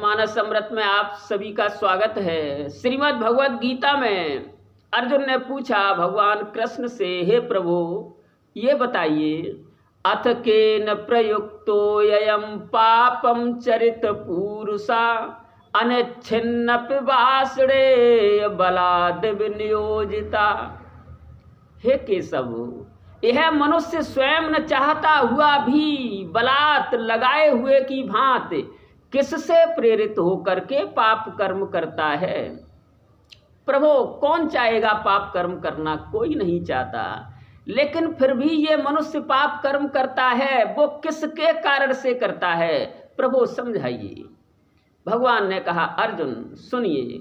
रामचरितमानस अमृत में आप सभी का स्वागत है। श्रीमद् भगवद गीता में अर्जुन ने पूछा भगवान कृष्ण से, हे प्रभु ये बताइए, अथ केन प्रयुक्तो ययम पापम चरित पुरुषा अनिच्छिन्नपि वासुदेव बलाद् विनियोजिता। हे केशव, यह मनुष्य स्वयं न चाहता हुआ भी बलात् लगाए हुए की भांति किससे प्रेरित होकर के पाप कर्म करता है। प्रभु, कौन चाहेगा पाप कर्म करना? कोई नहीं चाहता, लेकिन फिर भी ये मनुष्य पाप कर्म करता है। वो किसके कारण से करता है? प्रभु समझाइए। भगवान ने कहा, अर्जुन सुनिए,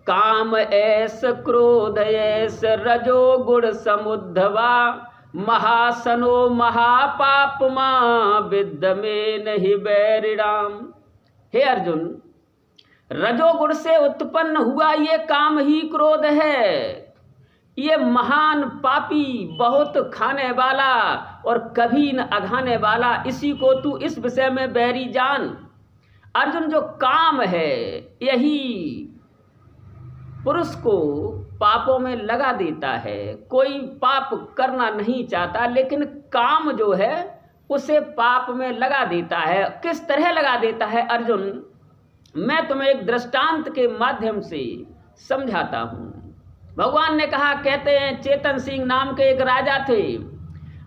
काम ऐस क्रोध ऐस रजो गुण समुद्धवा महासनो महापापमा विद्ध में नहीं बैरिणाम। हे अर्जुन, रजोगुण से उत्पन्न हुआ ये काम ही क्रोध है। ये महान पापी, बहुत खाने वाला और कभी न अघाने वाला, इसी को तू इस विषय में बैरी जान। अर्जुन, जो काम है यही पुरुष को पापों में लगा देता है। कोई पाप करना नहीं चाहता, लेकिन काम जो है उसे पाप में लगा देता है। किस तरह लगा देता है अर्जुन? मैं तुम्हें एक दृष्टांत के माध्यम से समझाता हूँ। भगवान ने कहा, कहते हैं चेतन सिंह नाम के एक राजा थे।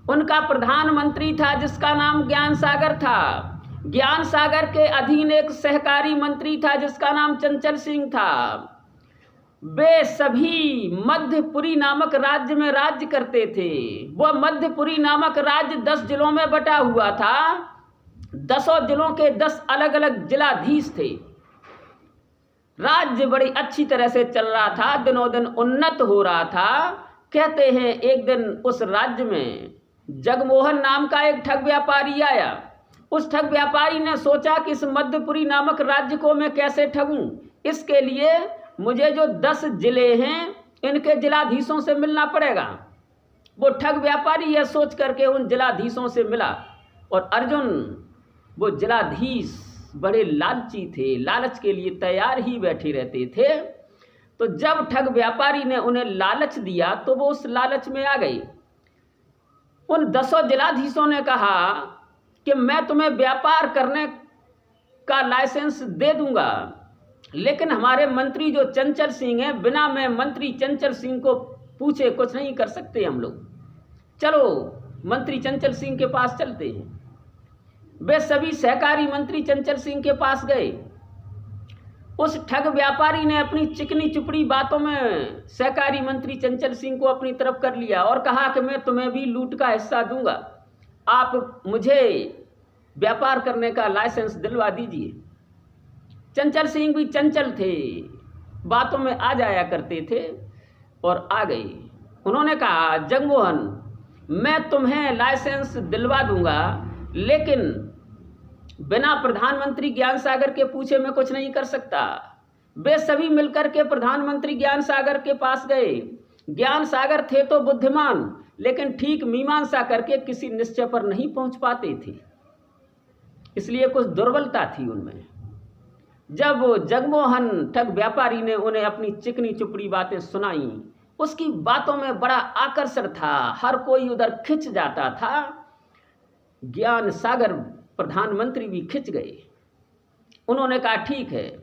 उनका प्रधानमंत्री था जिसका नाम ज्ञान सागर था। ज्ञान सागर के अधीन एक सहकारी मंत्री था जिसका नाम चंचल सिंह था। वे सभी मध्यपुरी नामक राज्य में राज्य करते थे। वह मध्यपुरी नामक राज्य 10 जिलों में बटा हुआ था। 10 जिलों के 10 अलग अलग जिलाधीश थे। राज्य बड़ी अच्छी तरह से चल रहा था, दिनों दिन उन्नत हो रहा था। कहते हैं एक दिन उस राज्य में जगमोहन नाम का एक ठग व्यापारी आया। उस ठग व्यापारी ने सोचा कि इस मध्यपुरी नामक राज्य को मैं कैसे ठगूं। इसके लिए मुझे जो 10 जिले हैं इनके जिलाधीशों से मिलना पड़ेगा। वो ठग व्यापारी यह सोच करके उन जिलाधीशों से मिला। और अर्जुन, वो जिलाधीश बड़े लालची थे, लालच के लिए तैयार ही बैठे रहते थे। तो जब ठग व्यापारी ने उन्हें लालच दिया तो वो उस लालच में आ गए। उन 10 जिलाधीशों ने कहा कि मैं तुम्हें व्यापार करने का लाइसेंस दे दूंगा, लेकिन हमारे मंत्री जो चंचल सिंह हैं, बिना मैं मंत्री चंचल सिंह को पूछे कुछ नहीं कर सकते हम लोग। चलो मंत्री चंचल सिंह के पास चलते हैं। वे सभी सहकारी मंत्री चंचल सिंह के पास गए। उस ठग व्यापारी ने अपनी चिकनी चुपड़ी बातों में सहकारी मंत्री चंचल सिंह को अपनी तरफ कर लिया और कहा कि मैं तुम्हें भी लूट का हिस्सा दूंगा, आप मुझे व्यापार करने का लाइसेंस दिलवा दीजिए। चंचल सिंह भी चंचल थे, बातों में आ जाया करते थे और आ गए। उन्होंने कहा, जगमोहन, मैं तुम्हें लाइसेंस दिलवा दूंगा, लेकिन बिना प्रधानमंत्री ज्ञान सागर के पूछे मैं कुछ नहीं कर सकता। वे सभी मिलकर के प्रधानमंत्री ज्ञान सागर के पास गए। ज्ञान सागर थे तो बुद्धिमान, लेकिन ठीक मीमांसा करके किसी निश्चय पर नहीं पहुंच पाते थे, इसलिए कुछ दुर्बलता थी उनमें। जब जगमोहन ठग व्यापारी ने उन्हें अपनी चिकनी चुपड़ी बातें सुनाई, उसकी बातों में बड़ा आकर्षण था, हर कोई उधर खिंच जाता था। ज्ञान सागर प्रधानमंत्री भी खिंच गए। उन्होंने कहा, ठीक है,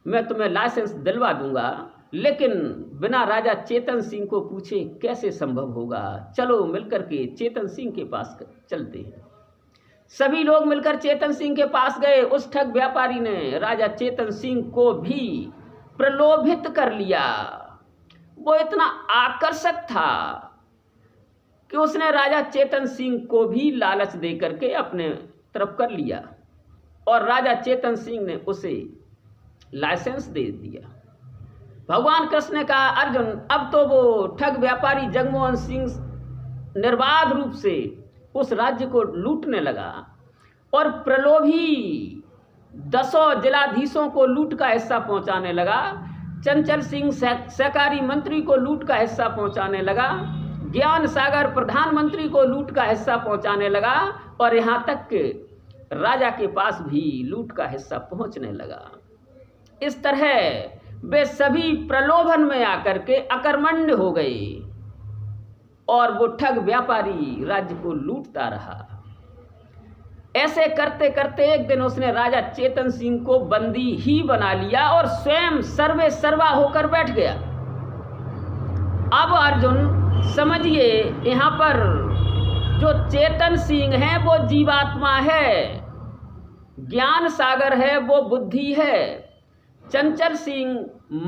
मैं तुम्हें लाइसेंस दिलवा दूंगा, लेकिन बिना राजा चेतन सिंह को पूछे कैसे संभव होगा। चलो मिलकर के चेतन सिंह के पास चलते हैं। सभी लोग मिलकर चेतन सिंह के पास गए। उस ठग व्यापारी ने राजा चेतन सिंह को भी प्रलोभित कर लिया। वो इतना आकर्षक था कि उसने राजा चेतन सिंह को भी लालच दे करके अपने तरफ कर लिया और राजा चेतन सिंह ने उसे लाइसेंस दे दिया। भगवान कृष्ण ने कहा, अर्जुन, अब तो वो ठग व्यापारी जगमोहन सिंह निर्बाध रूप से उस राज्य को लूटने लगा और प्रलोभी 10 जिलाधीशों को लूट का हिस्सा पहुंचाने लगा। चंचल सिंह सहकारी मंत्री को लूट का हिस्सा पहुंचाने लगा। ज्ञान सागर प्रधानमंत्री को लूट का हिस्सा पहुंचाने लगा और यहाँ तक कि राजा के पास भी लूट का हिस्सा पहुंचने लगा। इस तरह वे सभी प्रलोभन में आकर के अकर्मण्य हो गए और वो ठग व्यापारी राज्य को लूटता रहा। ऐसे करते करते एक दिन उसने राजा चेतन सिंह को बंदी ही बना लिया और स्वयं सर्वे सर्वा होकर बैठ गया। अब अर्जुन समझिए, यहाँ पर जो चेतन सिंह है वो जीवात्मा है, ज्ञान सागर है वो बुद्धि है, चंचल सिंह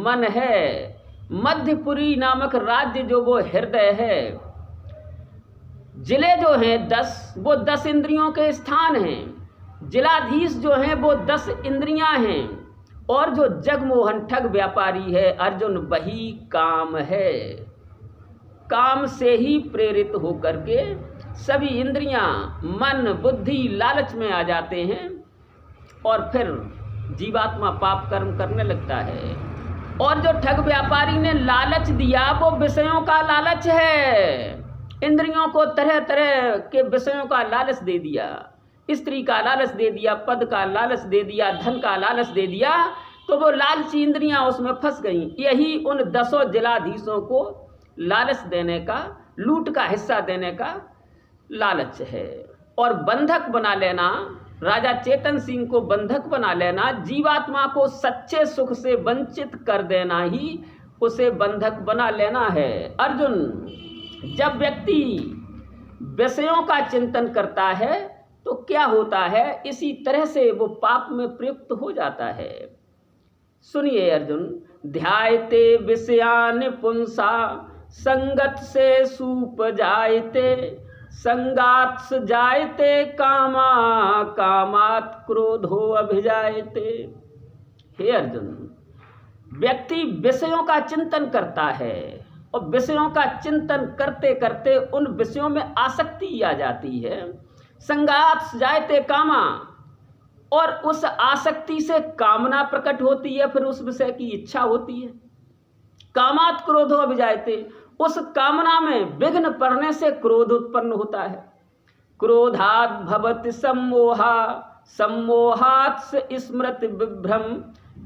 मन है, मध्यपुरी नामक राज्य जो वो हृदय है, जिले जो हैं 10 वो 10 इंद्रियों के स्थान हैं, जिलाधीश जो हैं वो 10 इंद्रियां हैं, और जो जगमोहन ठग व्यापारी है अर्जुन वही काम है। काम से ही प्रेरित होकर के सभी इंद्रियां, मन, बुद्धि लालच में आ जाते हैं और फिर जीवात्मा पाप कर्म करने लगता है। और जो ठग व्यापारी ने लालच दिया वो विषयों का लालच है। इंद्रियों को तरह तरह के विषयों का लालच दे दिया, स्त्री का लालच दे दिया, पद का लालच दे दिया, धन का लालच दे दिया, तो वो लालची इंद्रियां उसमें फंस गईं। यही उन 10 जिलाधीशों को लालच देने का, लूट का हिस्सा देने का लालच है। और बंधक बना लेना, राजा चेतन सिंह को बंधक बना लेना, जीवात्मा को सच्चे सुख से वंचित कर देना ही उसे बंधक बना लेना है। अर्जुन, जब व्यक्ति विषयों का चिंतन करता है तो क्या होता है, इसी तरह से वो पाप में प्रयुक्त हो जाता है। सुनिए अर्जुन, ध्यायते विषयान पुंसा संगत से सूप जायते, संगात जायते कामा, कामात क्रोधो अभिजायते। हे अर्जुन, व्यक्ति विषयों का चिंतन करता है और विषयों का चिंतन करते करते उन विषयों में आसक्ति आ जाती है। संगात जायते कामा, और उस आसक्ति से कामना प्रकट होती है, फिर उस विषय की इच्छा होती है। कामात क्रोधो अभिजायते, उस कामना में विघ्न पड़ने से क्रोध उत्पन्न होता है। क्रोधात् भवति सम्मोहा, सम्मोहात् स्मृति विभ्रम,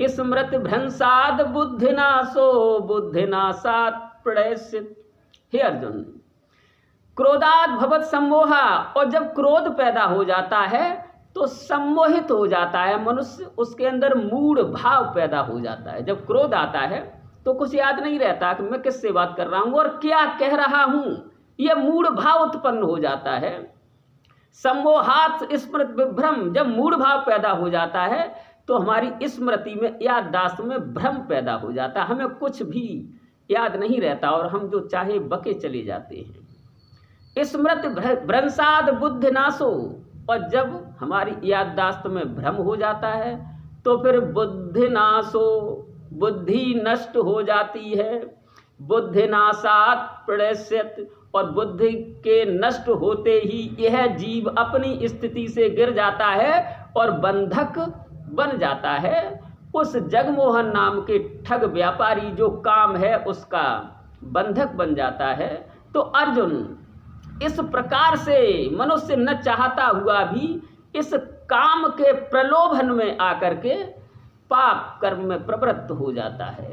स्मृति भ्रंशाद बुद्धिनाशो, बुद्धिनाशात् प्रणश्यति। हे अर्जुन, क्रोधात् भवत सम्मोहा, और जब क्रोध पैदा हो जाता है तो सम्मोहित हो जाता है मनुष्य, उसके अंदर मूढ़ भाव पैदा हो जाता है। जब क्रोध आता है तो कुछ याद नहीं रहता कि मैं किससे बात कर रहा हूँ और क्या कह रहा हूँ, यह मूढ़ भाव उत्पन्न हो जाता है। सम्मोहात् स्मृति विभ्रम, जब मूढ़ भाव पैदा हो जाता है तो हमारी स्मृति में, याददाश्त में भ्रम पैदा हो जाता है, हमें कुछ भी याद नहीं रहता और हम जो चाहे बके चले जाते हैं। स्मृति भ्रंशाद बुद्धिनाशो, और जब हमारी याददाश्त में भ्रम हो जाता है तो फिर बुद्धिनाशो, बुद्धि नष्ट हो जाती है। बुद्धिनाशात् प्रणश्यति, और बुद्धि के नष्ट होते ही यह जीव अपनी स्थिति से गिर जाता है और बंधक बन जाता है उस जगमोहन नाम के ठग व्यापारी, जो काम है उसका बंधक बन जाता है। तो अर्जुन, इस प्रकार से मनुष्य न चाहता हुआ भी इस काम के प्रलोभन में आकर के पाप कर्म में प्रवृत्त हो जाता है।